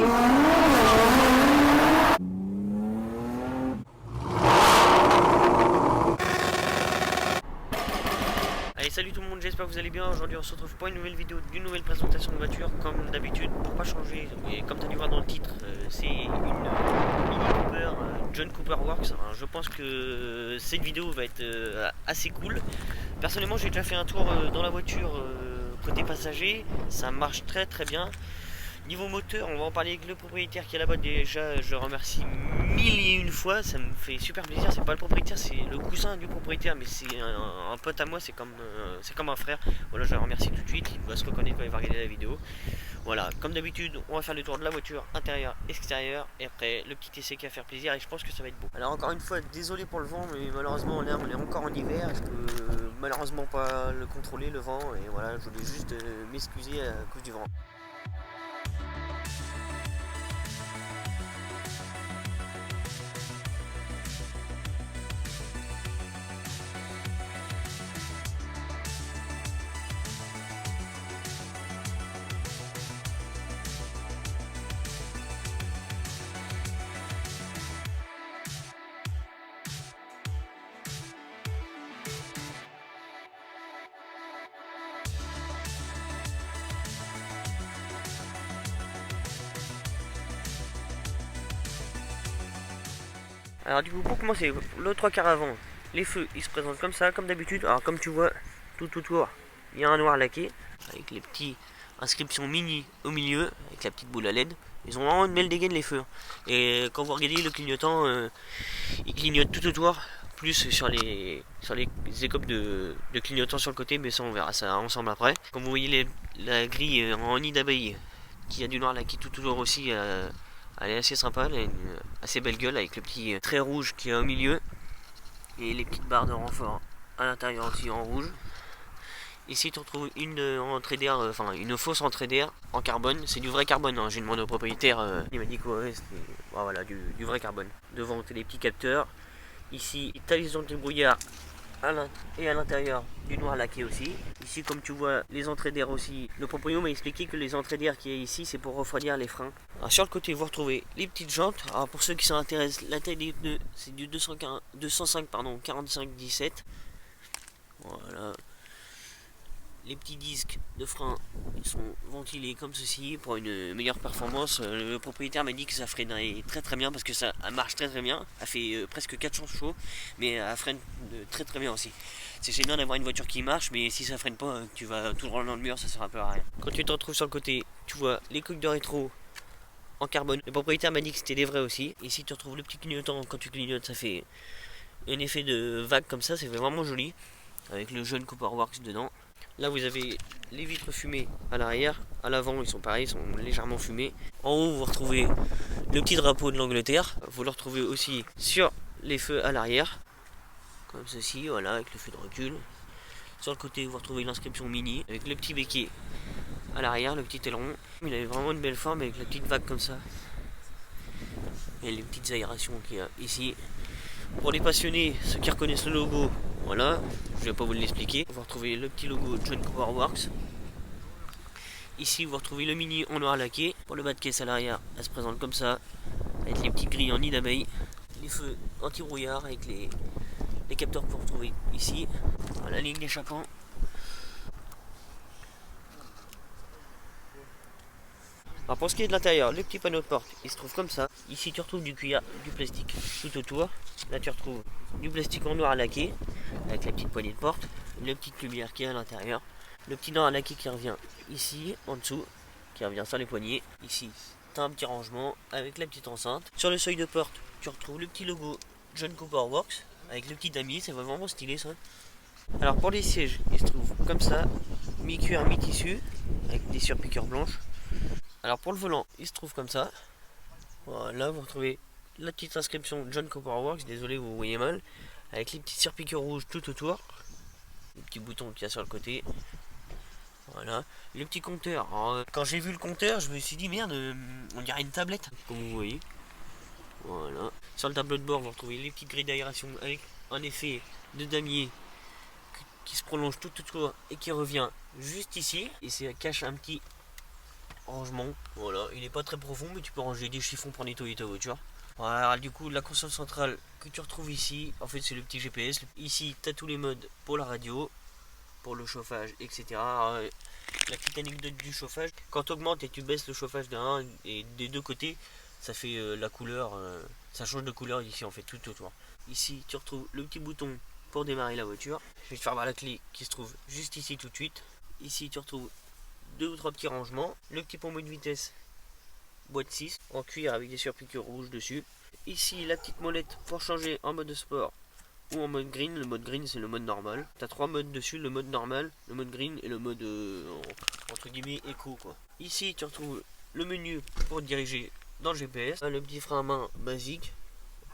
Allez, salut tout le monde, j'espère que vous allez bien. Aujourd'hui on se retrouve pour une nouvelle vidéo, d'une nouvelle présentation de voiture. Comme d'habitude, pour pas changer, et comme tu as dû voir dans le titre, c'est une Mini Cooper John Cooper Works. Alors, je pense que cette vidéo va être assez cool. Personnellement j'ai déjà fait un tour dans la voiture côté passager, ça marche très très bien. Niveau moteur, on va en parler avec le propriétaire qui est là-bas. Déjà, je remercie mille et une fois, ça me fait super plaisir. C'est pas le propriétaire, c'est le cousin du propriétaire, mais c'est un pote à moi, c'est comme un frère. Voilà, je le remercie tout de suite, il va se reconnaître quand il va regarder la vidéo. Voilà, comme d'habitude, on va faire le tour de la voiture, intérieur, extérieur, et après le petit essai qui va faire plaisir, et je pense que ça va être beau. Alors encore une fois, désolé pour le vent, mais malheureusement là on est encore en hiver, et je peux malheureusement pas le contrôler le vent, et voilà, je voulais juste m'excuser à cause du vent. Alors du coup pour commencer, le 3/4 avant, les feux ils se présentent comme ça, comme d'habitude. Alors comme tu vois, tout autour, il y a un noir laqué, avec les petites inscriptions mini au milieu, avec la petite boule à LED. Ils ont vraiment une belle dégaine les feux. Et quand vous regardez le clignotant, il clignote tout autour, plus sur les écopes de clignotants sur le côté, mais ça on verra ça ensemble après. Comme vous voyez la grille en nid d'abeille, qui a du noir laqué tout autour aussi, elle est assez sympa, elle a une assez belle gueule avec le petit trait rouge qui est au milieu et les petites barres de renfort à l'intérieur aussi en rouge. Ici tu retrouves une entrée d'air, enfin une fausse entrée d'air en carbone, c'est du vrai carbone, hein. J'ai demandé au propriétaire, il m'a dit que ouais, c'était voilà, du vrai carbone. Devant t'as les petits capteurs, ici t'as les anti-brouillard et à l'intérieur du noir laqué aussi. Ici comme tu vois les entrées d'air aussi, le propriétaire m'a expliqué que les entrées d'air qui est ici c'est pour refroidir les freins. Alors, sur le côté vous retrouvez les petites jantes. Alors pour ceux qui s'intéressent, la taille des pneus c'est du 205 45 17. Voilà. Les petits disques de frein ils sont ventilés comme ceci pour une meilleure performance. Le propriétaire m'a dit que ça freine très très bien parce que ça marche très très bien. Elle fait presque 400 chevaux, mais elle freine très très bien aussi. C'est génial d'avoir une voiture qui marche, mais si ça freine pas, tu vas tout droit dans le mur, ça sert un peu à rien. Quand tu te retrouves sur le côté, tu vois les coques de rétro en carbone. Le propriétaire m'a dit que c'était des vrais aussi. Ici tu retrouves le petit clignotant, quand tu clignotes ça fait un effet de vague comme ça, c'est vraiment joli. Avec le jeune Cooper Works dedans. Là vous avez les vitres fumées à l'arrière, à l'avant ils sont pareils, ils sont légèrement fumés. En haut vous retrouvez le petit drapeau de l'Angleterre, vous le retrouvez aussi sur les feux à l'arrière, comme ceci, voilà, avec le feu de recul. Sur le côté vous retrouvez l'inscription mini, avec le petit béquet à l'arrière, le petit aileron. Il avait vraiment une belle forme avec la petite vague comme ça. Et les petites aérations qu'il y a ici. Pour les passionnés, ceux qui reconnaissent le logo, voilà, je vais pas vous l'expliquer. Vous retrouvez le petit logo John Cooper Works. Ici vous retrouvez le mini en noir laqué. Pour le bas de caisse à l'arrière, elle se présente comme ça, avec les petites grilles en nid d'abeille. Les feux anti-brouillard avec les capteurs que vous retrouvez ici. Voilà, la ligne d'échappement. Alors pour ce qui est de l'intérieur, le petit panneau de porte, il se trouve comme ça. Ici tu retrouves du cuir, du plastique tout autour. Là tu retrouves du plastique en noir laqué, avec la petite poignée de porte, la petite lumière qui est à l'intérieur, le petit noir laqué qui revient ici, en dessous, qui revient sur les poignées. Ici tu as un petit rangement avec la petite enceinte. Sur le seuil de porte, tu retrouves le petit logo John Cooper Works, avec le petit damier, c'est vraiment stylé ça. Alors pour les sièges, ils se trouvent comme ça, mi-cuir, mi-tissu, avec des surpiqûres blanches. Alors pour le volant, il se trouve comme ça. Voilà, vous retrouvez la petite inscription John Cooper Works, désolé vous voyez mal, avec les petites surpiqûres rouges tout autour, les petits boutons qu'il y a sur le côté. Voilà, le petit compteur. Alors, quand j'ai vu le compteur, je me suis dit merde, on dirait une tablette, comme vous voyez. Voilà, sur le tableau de bord, vous retrouvez les petites grilles d'aération avec un effet de damier qui se prolonge tout autour et qui revient juste ici. Et ça cache un petit rangement. Voilà, il est pas très profond, mais tu peux ranger des chiffons pour nettoyer ta voiture. Voilà, du coup, la console centrale que tu retrouves ici, en fait, c'est le petit GPS. Ici, tu as tous les modes pour la radio, pour le chauffage, etc. Alors, la petite anecdote du chauffage, quand tu augmentes et tu baisses le chauffage d'un et des deux côtés, ça fait la couleur, ça change de couleur ici, en fait, tout autour. Ici, tu retrouves le petit bouton pour démarrer la voiture. Je vais te faire voir la clé qui se trouve juste ici tout de suite. Ici, tu retrouves 2 ou 3 petits rangements. Le petit pommeau de vitesse, boîte 6, en cuir avec des surpiqûres rouges dessus. Ici, la petite molette pour changer en mode sport ou en mode green. Le mode green, c'est le mode normal. Tu as 3 modes dessus, le mode normal, le mode green et le mode entre guillemets éco, quoi. Ici, tu retrouves le menu pour diriger dans le GPS. Le petit frein à main basique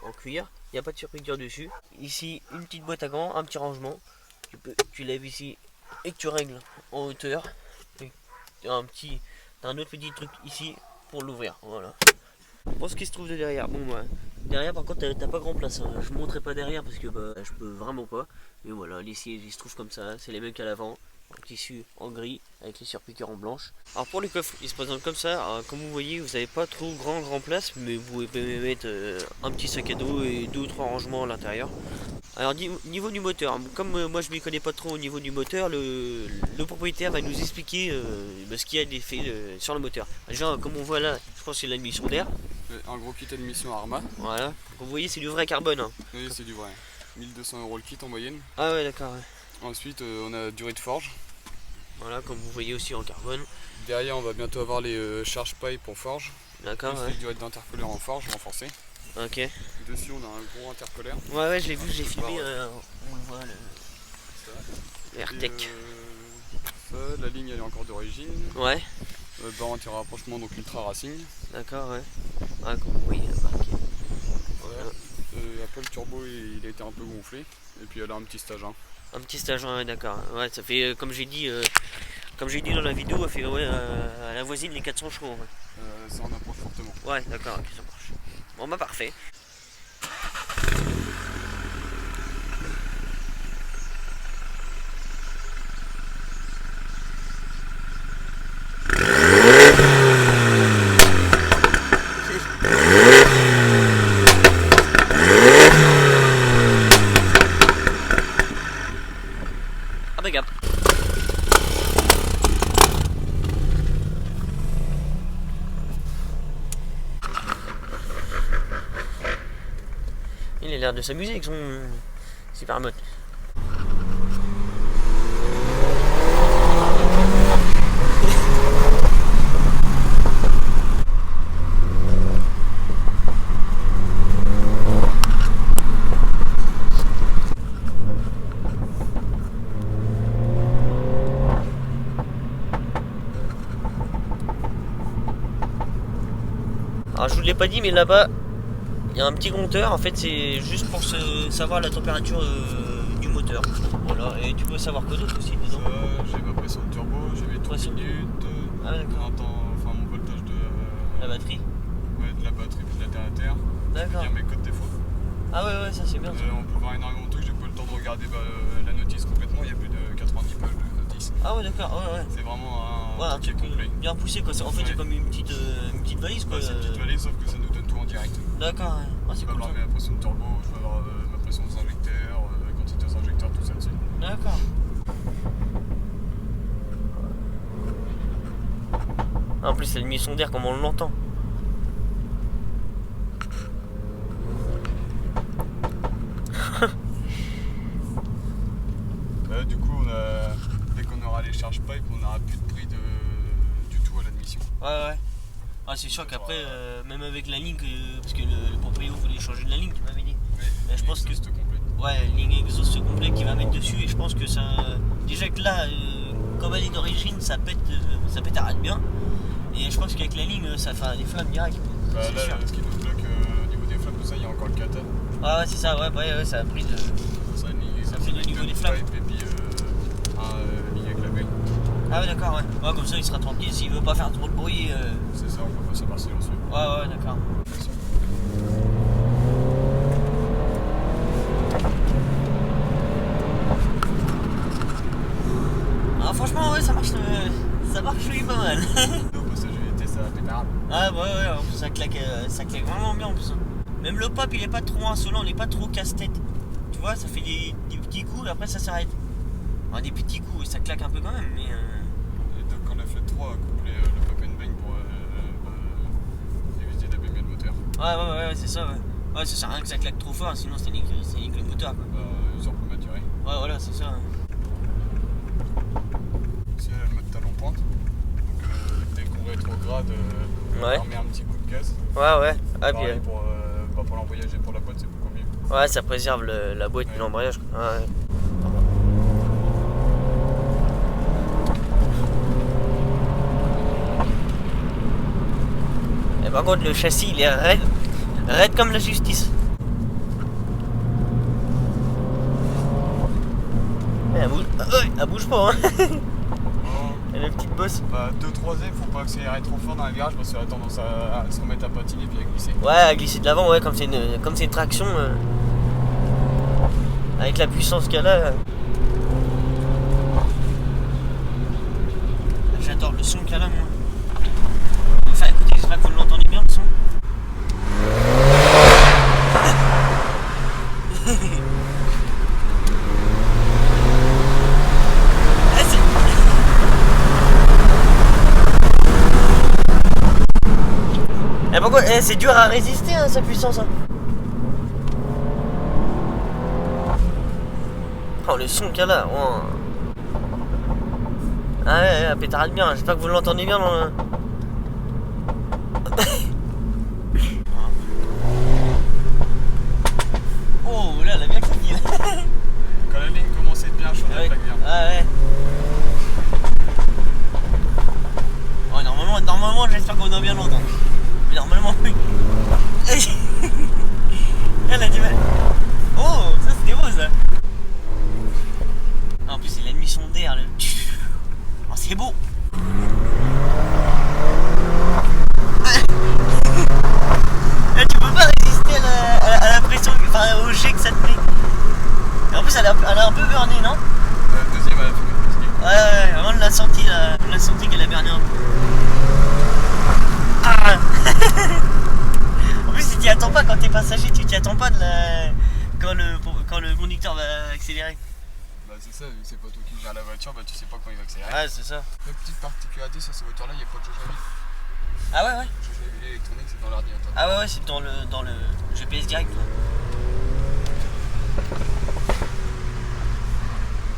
en cuir, il n'y a pas de surpiqûre dessus. Ici, une petite boîte à gants, un petit rangement. Tu lèves ici et que tu règles en hauteur. T'as un autre petit truc ici pour l'ouvrir. Voilà. Pour ce qui se trouve de derrière, bon, derrière par contre t'as pas grand place, hein. Je ne montrerai pas derrière parce que je peux vraiment pas. Mais voilà, les sièges ils se trouvent comme ça, c'est les mêmes qu'à l'avant, en tissu en gris avec les surpiqûres en blanche. Alors pour le coffre, il se présente comme ça. Alors, comme vous voyez, vous n'avez pas trop grand place, mais vous pouvez mettre un petit sac à dos et 2 ou 3 rangements à l'intérieur. Alors niveau du moteur, comme moi je m'y connais pas trop au niveau du moteur, le propriétaire va nous expliquer ce qu'il y a d'effet sur le moteur. Déjà comme on voit là, je pense que c'est l'admission d'air. Un gros kit admission Arma. Voilà, donc vous voyez c'est du vrai carbone. Hein. Oui, c'est du vrai. 1200 € le kit en moyenne. Ah ouais, d'accord. Ouais. Ensuite on a durée de forge. Voilà, comme vous voyez aussi en carbone. Derrière on va bientôt avoir les charge pipe en forge. D'accord. Ouais. Durée d'intercolaire en forge renforcée. Ok. Dessus on a un gros intercolaire. Ouais, je l'ai vu, j'ai filmé, on le voit, le AirTech. Ça, la ligne elle est encore d'origine. Ouais. Barre anti-rapprochement, donc Ultra Racing. D'accord, ouais. Ah, comme vous voyez, marqué. Voilà. Après le turbo il a été un peu gonflé. Et puis elle a un petit stage 1. Un petit stage 1, ouais, d'accord. Ouais, ça fait, comme j'ai dit dans la vidéo, elle fait à la voisine les 400 chevaux. Ouais. Ça en approche fortement. Ouais, d'accord, ok, ça marche. Bon bah parfait. Impeccable. Il a l'air de s'amuser avec son super mode. Alors je vous l'ai pas dit, mais là-bas il y a un petit compteur. En fait c'est juste pour savoir la température du moteur. Voilà, et tu peux savoir quoi d'autre aussi dedans. J'ai ma pression de turbo, j'ai mes 3 minutes. Ah d'accord. Mon voltage de La batterie. Ouais, de la batterie puis de l'alternateur. D'accord. Il y a mes codes défaut. Ah ouais, ça c'est bien. On peut voir énormément de trucs, j'ai pas eu le temps de regarder la notice complètement, il y a plus de 90 pages de notice. Ah ouais, d'accord, ouais. C'est vraiment un truc complet. Bien poussé quoi. En fait c'est comme une petite valise quoi. Ouais, c'est une petite valise sauf que ça nous donne tout en direct. D'accord, ouais. Ah, c'est Je peux cool. avoir ma pression de turbo, je peux avoir ma pression aux injecteurs, quantité aux injecteurs, tout ça dessus. D'accord. En plus c'est l'émission d'air comme on l'entend. Du coup dès qu'on aura les charge pipe, on n'aura plus de prix du tout à l'admission. Ouais. Ah c'est sûr qu'après, même avec la ligne, parce que le propriétaire voulait changer de la ligne, tu m'avais dit. Oui, je pense que complète. Ouais, ligne exhaust complet qu'il va mettre dessus, et je pense que ça. Déjà que là, comme elle est d'origine, ça pète arrête bien. Et je pense qu'avec la ligne, ça fait des flammes directes. Là, ce qui nous bloque au niveau des flammes, tout ça, il y a encore le kata. Ah ouais, c'est ça, ouais, ça a pris de. Ça fait le niveau des flammes. Et puis ligne avec la belle. Ah ouais, d'accord, ouais. Comme ça, il sera tranquille s'il veut pas faire trop de bruit. C'est ça, on peut pas savoir silencieux. Ouais, d'accord. Ah, franchement, ouais, ça marche oui, pas mal. Au passage, ouais, en plus, ça claque vraiment bien en plus. Hein. Même le pop, il est pas trop insolent, il est pas trop casse-tête. Tu vois, ça fait des petits coups et après ça s'arrête. Enfin, des petits coups, et ça claque un peu quand même, mais. Et donc on a fait 3 couplets le pop and bang pour éviter d'abîmer le moteur. Ouais, c'est ça, ouais. Ouais, ça sert à rien que ça claque trop fort, sinon ça nique le moteur, quoi. Ils ont prématuré. Ouais, voilà, c'est ça. C'est le mode talon pointe. Donc dès qu'on rétrograde, on met un petit coup de gaz. Ouais. Ah, pareil, puis, pour l'embrayage et pour la boîte, c'est beaucoup mieux. ouais, ça préserve la boîte et l'embrayage. Ouais. Et par contre, le châssis, il est raide comme la justice. Elle bouge pas, hein. Elle a une petite bosse. 2-3e, faut pas accélérer trop fort dans la virage parce que ça a tendance à se remettre à patiner puis à glisser. Ouais, à glisser de l'avant, ouais, comme c'est une traction. Avec la puissance qu'elle a. J'adore le son qu'elle a, moi. Enfin, écoutez, j'espère que vous l'entendez bien, le son. Et pourquoi c'est dur à résister, hein, sa puissance. Hein. Oh, le son qu'elle a. Oh. Ah ouais, elle pétarde bien. J'espère que vous l'entendez bien dans le... Oh là, elle a bien claqué. Quand la ligne commence à être bien chaude, elle claque bien. Ah ouais. Oh, normalement j'espère qu'on va bien l'entendre. Mais normalement, oui. Elle a du mal. Oh, ça c'était beau ça. En plus, c'est l'émission d'air. Le... Oh, c'est beau. Là, tu peux pas résister à la pression, enfin au jet que ça te met. Et en plus, elle a un peu burné, non? Deuxième, elle a fait une petite. Ouais, vraiment, on l'a senti qu'elle a berné un peu. Ah. En plus, tu t'y attends pas quand t'es passager, tu t'y attends pas quand le conducteur va accélérer. Bah c'est ça, vu que c'est pas toi qui gère la voiture, bah tu sais pas quand il va accélérer. Ouais, c'est ça. La petite particularité sur ces voitures-là, il n'y a pas de jauge à vide. Ah ouais. Le jauge à vide électronique, c'est dans l'ordinateur. Ah ouais, c'est dans le GPS direct.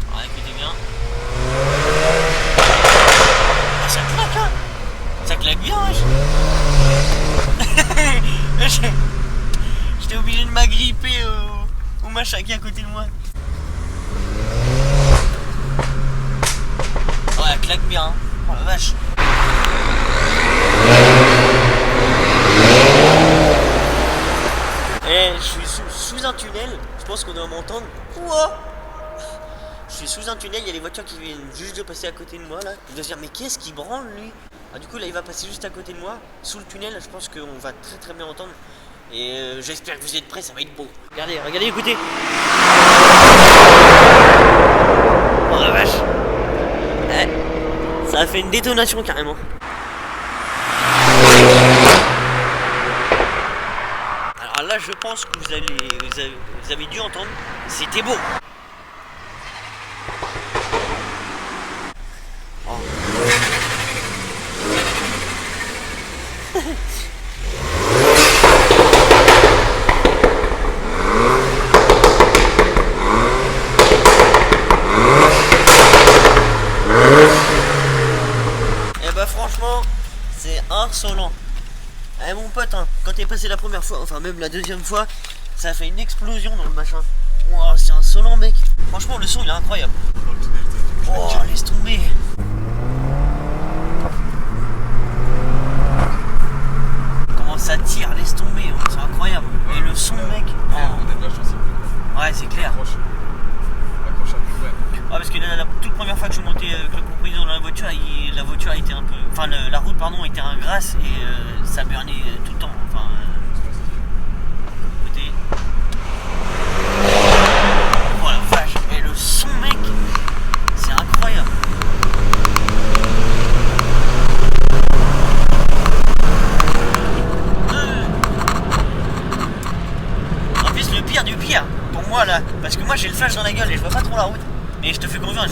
Alors écoutez bien. Ah, ça claque, hein. Ça claque bien, wesh. J'étais obligé de m'agripper au machin qui est à côté de moi. Oh, elle claque bien, hein. Oh la vache. Et je suis sous un tunnel, je pense qu'on doit m'entendre. Ouah. Je suis sous un tunnel, il y a les voitures qui viennent juste de passer à côté de moi là. Je dois se dire, mais qu'est-ce qui branle lui? Ah, du coup là il va passer juste à côté de moi, sous le tunnel, je pense qu'on va très très bien entendre. Et j'espère que vous êtes prêts, ça va être beau. Regardez, écoutez. Oh la vache. Ouais. Ça a fait une détonation carrément. Alors là je pense que vous avez dû entendre, c'était beau. Oh. Et bah franchement, c'est insolent. Eh mon pote, hein, quand t'es passé la première fois, enfin même la deuxième fois, ça a fait une explosion dans le machin. Wow, c'est insolent mec. Franchement le son il est incroyable. Oh laisse tomber. Comment ça tire, laisse tomber, hein, c'est incroyable. Et le son mec. On a de la chance, Ouais c'est clair. Accroche à peu près. Ouais parce que la toute première fois que je suis monté avec le propriétaire dans la voiture, la voiture était un peu. Enfin la route pardon était un grasse et ça burnait tout le temps. Enfin écoutez. Oh la vache, et le son mec, c'est incroyable. moi là, parce que moi j'ai le flash dans la gueule et je vois pas trop la route. Mais je te fais confiance,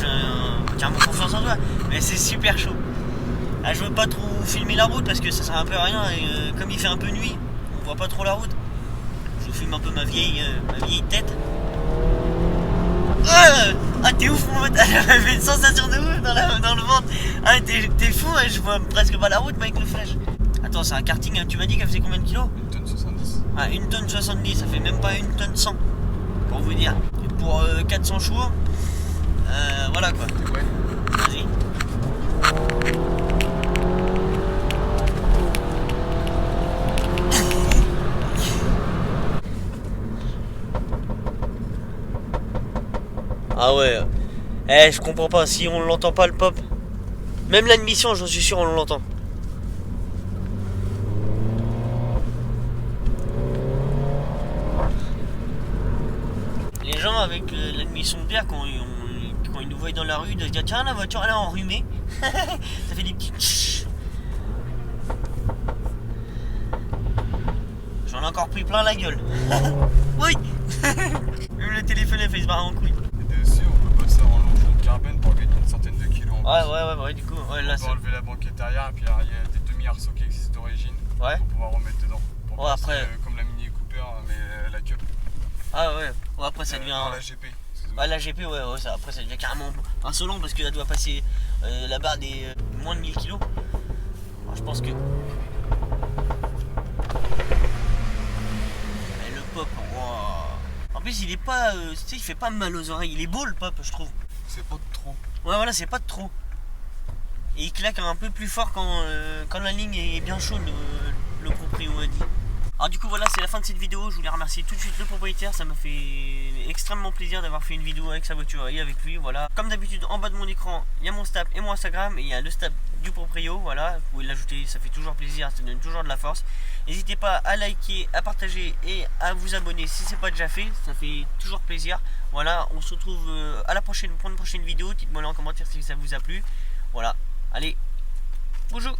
tiens mon confiance en toi, mais c'est super chaud. Ah, je veux pas trop filmer la route parce que ça sert un peu à rien et comme il fait un peu nuit, on voit pas trop la route. Je vous filme un peu ma vieille tête. Ah t'es ouf mon pote, elle fait une sensation de ouf dans le ventre. Ah t'es fou, hein, je vois presque pas la route mais avec le flash. Attends, c'est un karting, hein. Tu m'as dit qu'elle faisait combien de kilos? 1 tonne 70. Ah, 1 tonne 70, ça fait même pas 1 tonne 100 pour vous dire. Et pour 400 chevaux, voilà quoi. Ouais. Vas-y. Ah ouais. Eh, je comprends pas, si on l'entend pas le pop. Même l'admission, j'en suis sûr, on l'entend. Les gens avec l'admission de bière, quand ils nous voient dans la rue, de se dire tiens, la voiture elle est enrhumée. Ça fait des petits tch. J'en ai encore pris plein la gueule. Oui. Même le téléphone il fait se barrer en couille. Et aussi, on peut passer en longeant de carbone pour gagner une centaine de kilos en plus. Ouais, du coup, ouais, là On peut enlever la banquette arrière et puis il y a des demi-arceaux qui existent d'origine Ouais. pour pouvoir remettre dedans. Pour Ouais, passer, après- comme la Mini Cooper, mais la Cup. Ah ouais, après ça devient. Non, la GP. Ouais, la GP, ouais, ça, après ça devient carrément insolent parce qu'elle doit passer la barre des moins de 1000 kilos. Alors, je pense que. Et le pop, wow. En plus, il est pas. Tu sais, il fait pas mal aux oreilles. Il est beau le pop, je trouve. C'est pas de trop. Ouais, voilà, c'est pas de trop. Et il claque un peu plus fort quand la ligne est bien chaude, le proprio a dit. Alors du coup voilà, c'est la fin de cette vidéo. Je voulais remercier tout de suite le propriétaire. Ça m'a fait extrêmement plaisir d'avoir fait une vidéo avec sa voiture et avec lui. Voilà. Comme d'habitude, en bas de mon écran, il y a mon Snap et mon Instagram. Et il y a le Snap du proprio. Voilà, vous pouvez l'ajouter, ça fait toujours plaisir, ça donne toujours de la force. N'hésitez pas à liker, à partager et à vous abonner si c'est pas déjà fait. Ça fait toujours plaisir. Voilà, on se retrouve à la prochaine pour une prochaine vidéo. Dites-moi en commentaire si ça vous a plu. Voilà, allez, bonjour.